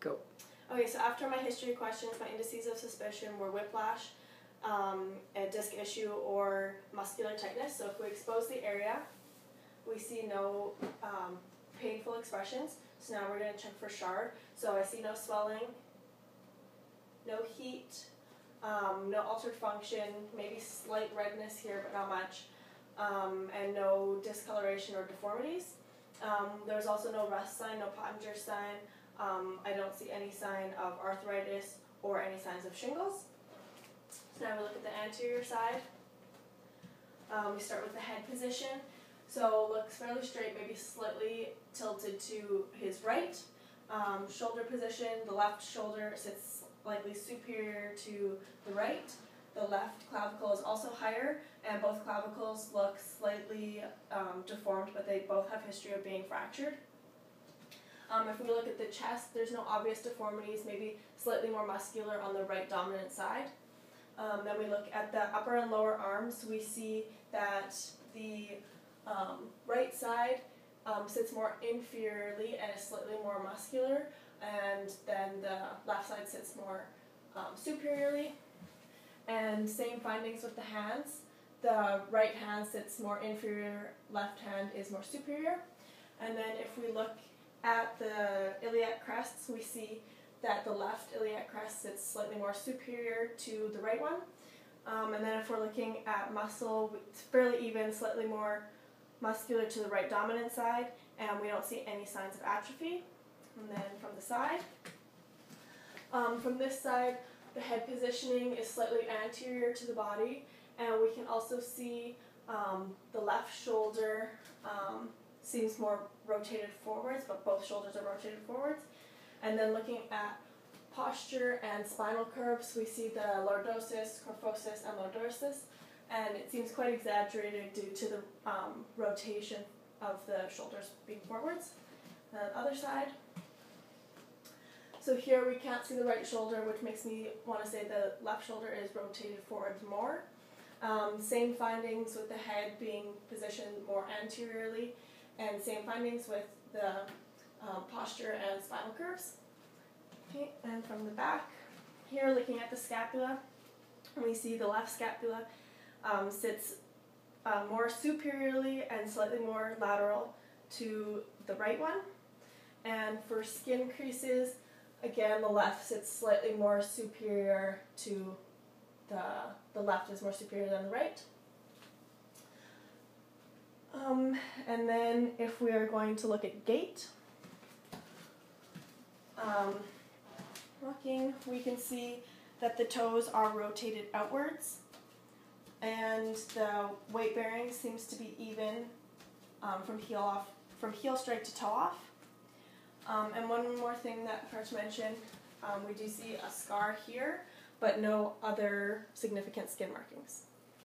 Go. Okay, so after my history questions, my indices of suspicion were whiplash, a disc issue, or muscular tightness. So if we expose the area, we see no painful expressions. So now we're going to check for shard. So I see no swelling, no heat, no altered function, maybe slight redness here, but not much, and no discoloration or deformities. There's also no rust sign, no Pottinger sign. I don't see any sign of arthritis or any signs of shingles. So now we look at the anterior side. We start with the head position. So looks fairly straight, maybe slightly tilted to his right. Shoulder position, the left shoulder sits slightly superior to the right. The left clavicle is also higher, and both clavicles look slightly deformed, but they both have history of being fractured. If we look at the chest, there's no obvious deformities, maybe slightly more muscular on the right dominant side. Then we look at the upper and lower arms. We see that the right side sits more inferiorly and is slightly more muscular, and then the left side sits more superiorly. And same findings with the hands. The right hand sits more inferior, left hand is more superior. And then if we look at the iliac crests, we see that the left iliac crest sits slightly more superior to the right one. And then if we're looking at muscle, it's fairly even, slightly more muscular to the right dominant side, and we don't see any signs of atrophy. And then from the side, from this side, the head positioning is slightly anterior to the body, and we can also see the left shoulder seems more rotated forwards, but both shoulders are rotated forwards. And then looking at posture and spinal curves, we see the lordosis, kyphosis, and lordosis, and it seems quite exaggerated due to the rotation of the shoulders being forwards. And then other side. So here we can't see the right shoulder, which makes me want to say the left shoulder is rotated forwards more. Same findings with the head being positioned more anteriorly, and same findings with the posture and spinal curves. Okay, and from the back, here looking at the scapula, we see the left scapula sits more superiorly and slightly more lateral to the right one. And for skin creases, again, the left sits slightly more superior to the left is more superior than the right. And then if we are going to look at gait, walking, we can see that the toes are rotated outwards, and the weight bearing seems to be even from heel strike to toe off. And one more thing that I forgot to mention, we do see a scar here, but no other significant skin markings.